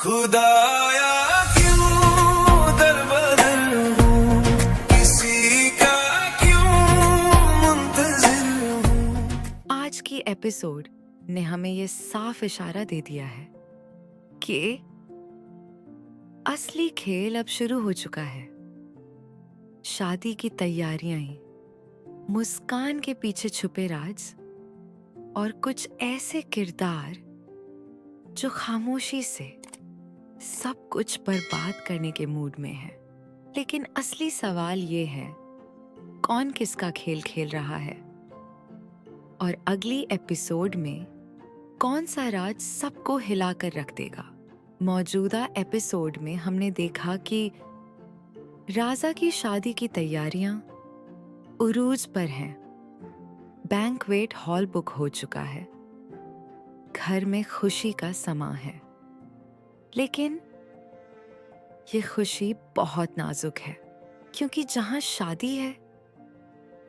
खुदाया क्यों दर बदर हूँ, किसी का क्यों मुंतजिर हूँ। आज की एपिसोड ने हमें ये साफ इशारा दे दिया है कि असली खेल अब शुरू हो चुका है। शादी की तैयारियां ही, मुस्कान के पीछे छुपे राज और कुछ ऐसे किरदार जो खामोशी से सब कुछ बर्बाद करने के मूड में है। लेकिन असली सवाल ये है, कौन किसका खेल खेल रहा है और अगली एपिसोड में कौन सा राज सबको हिलाकर रख देगा। मौजूदा एपिसोड में हमने देखा कि राजा की शादी की तैयारियां उरूज पर हैं। बैंक्वेट हॉल बुक हो चुका है, घर में खुशी का समा है। लेकिन ये खुशी बहुत नाजुक है, क्योंकि जहां शादी है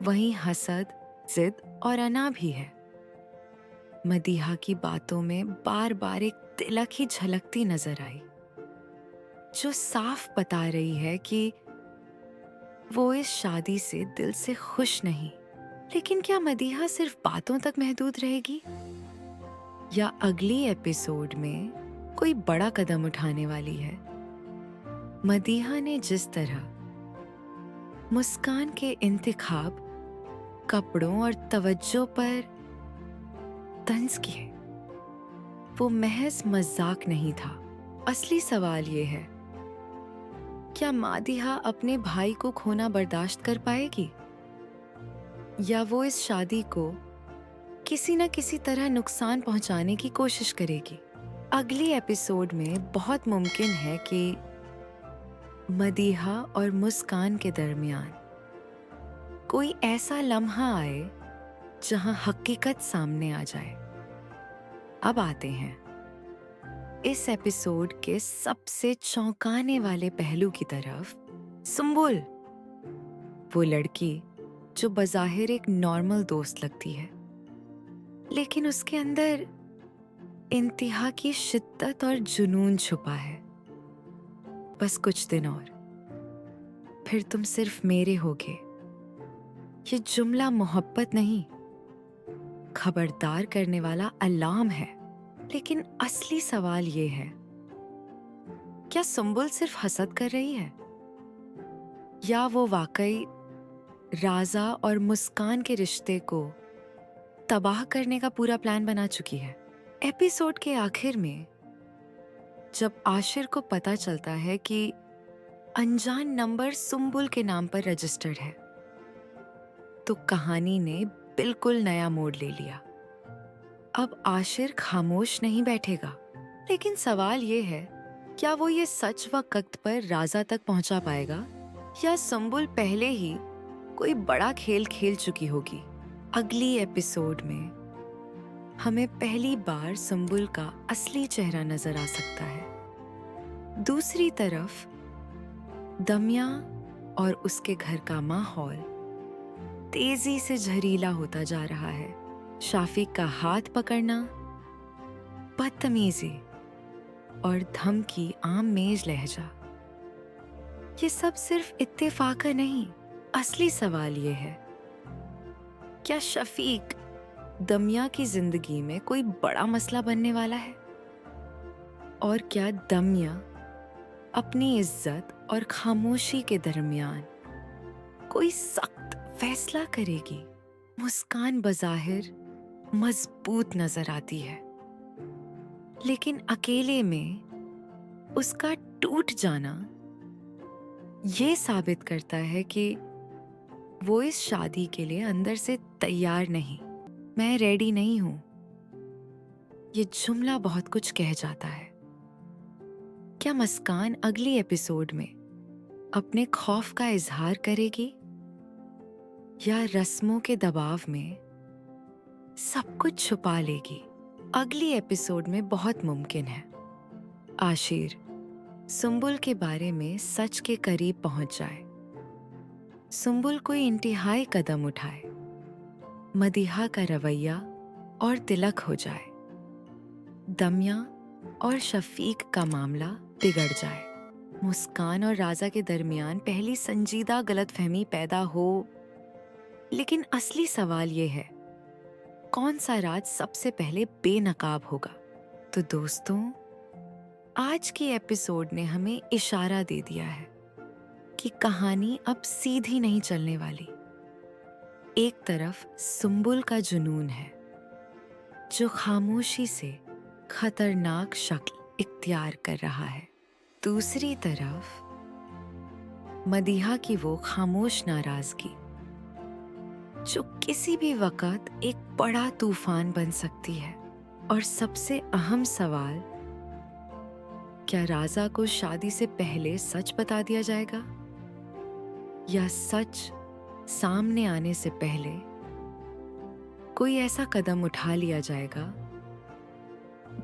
वहीं हसद, जिद और अना भी है। मदीहा की बातों में बार बार एक तिलक ही झलकती नजर आई, जो साफ बता रही है कि वो इस शादी से दिल से खुश नहीं। लेकिन क्या मदीहा सिर्फ बातों तक महदूद रहेगी, या अगली एपिसोड में कोई बड़ा कदम उठाने वाली है? मदीहा ने जिस तरह मुस्कान के इंतखाब, कपड़ों और तवज्जो पर तंज किए, वो महज मजाक नहीं था। असली सवाल ये है, क्या मादिहा अपने भाई को खोना बर्दाश्त कर पाएगी, या वो इस शादी को किसी न किसी तरह नुकसान पहुंचाने की कोशिश करेगी? अगली एपिसोड में बहुत मुमकिन है कि मदीहा और मुस्कान के दरमियान कोई ऐसा लम्हा आए जहां हकीकत सामने आ जाए। अब आते हैं इस एपिसोड के सबसे चौंकाने वाले पहलू की तरफ। सुम्बुल, वो लड़की जो बज़ाहिर एक नॉर्मल दोस्त लगती है, लेकिन उसके अंदर इंतहा की शिद्दत और जुनून छुपा है। बस कुछ दिन और, फिर तुम सिर्फ मेरे होगे। ये जुमला मोहब्बत नहीं, खबरदार करने वाला अलार्म है। लेकिन असली सवाल ये है, क्या सुम्बुल सिर्फ हसद कर रही है, या वो वाकई राजा और मुस्कान के रिश्ते को तबाह करने का पूरा प्लान बना चुकी है? एपिसोड के आखिर में जब आशिर को पता चलता है कि अनजान नंबर सुम्बुल के नाम पर रजिस्टर्ड है, तो कहानी ने बिल्कुल नया मोड़ ले लिया। अब आशिर खामोश नहीं बैठेगा, लेकिन सवाल ये है, क्या वो ये सच वक्त पर राजा तक पहुंचा पाएगा, या सुम्बुल पहले ही कोई बड़ा खेल खेल चुकी होगी? अगली एपिसोड में हमें पहली बार सुम्बुल का असली चेहरा नजर आ सकता है। दूसरी तरफ दमिया और उसके घर का माहौल तेजी से जहरीला होता जा रहा है। शाफिक का हाथ पकड़ना, बदतमीजी और धमकी आमेज लहजा, ये सब सिर्फ इत्तेफाक नहीं। असली सवाल ये है, क्या शफीक दमिया की जिंदगी में कोई बड़ा मसला बनने वाला है, और क्या दमिया अपनी इज्जत और खामोशी के दरमियान कोई सख्त फैसला करेगी? मुस्कान बज़ाहिर मजबूत नजर आती है, लेकिन अकेले में उसका टूट जाना ये साबित करता है कि वो इस शादी के लिए अंदर से तैयार नहीं। मैं रेडी नहीं हूं, ये जुमला बहुत कुछ कह जाता है। क्या मुस्कान अगली एपिसोड में अपने खौफ का इजहार करेगी, या रस्मों के दबाव में सब कुछ छुपा लेगी? अगली एपिसोड में बहुत मुमकिन है आशिर सुम्बुल के बारे में सच के करीब पहुंच जाए, सुम्बुल कोई इंतहाई कदम उठाए, मदीहा का रवैया और तिलक हो जाए, दमिया और शफीक का मामला बिगड़ जाए। मुस्कान और राजा के दरमियान पहली संजीदा गलतफहमी पैदा हो। लेकिन असली सवाल ये है, कौन सा राज सबसे पहले बेनकाब होगा? तो दोस्तों, आज के एपिसोड ने हमें इशारा दे दिया है कि कहानी अब सीधी नहीं चलने वाली। एक तरफ सुंबुल का जुनून है जो खामोशी से खतरनाक शक्ल इख्तियार कर रहा है। दूसरी तरफ मदीहा की वो खामोश नाराजगी जो किसी भी वक्त एक बड़ा तूफान बन सकती है। और सबसे अहम सवाल, क्या राजा को शादी से पहले सच बता दिया जाएगा या सच सामने आने से पहले कोई ऐसा कदम उठा लिया जाएगा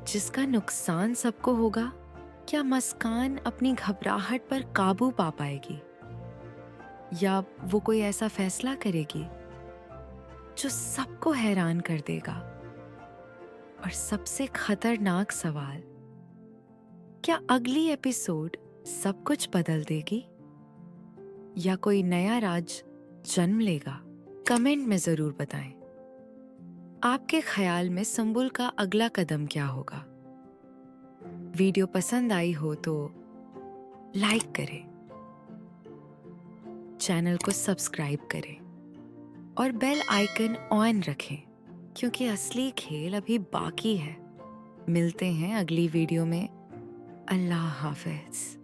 जिसका नुकसान सबको होगा? क्या मुस्कान अपनी घबराहट पर काबू पा पाएगी या वो कोई ऐसा फैसला करेगी जो सबको हैरान कर देगा? और सबसे खतरनाक सवाल, क्या अगली एपिसोड सब कुछ बदल देगी या कोई नया राज जन्म लेगा? कमेंट में जरूर बताएं। आपके ख्याल में सुंबुल का अगला कदम क्या होगा? वीडियो पसंद आई हो तो लाइक करें, चैनल को सब्सक्राइब करें और बेल आइकन ऑन रखें, क्योंकि असली खेल अभी बाकी है। मिलते हैं अगली वीडियो में। अल्लाह हाफ़िज़।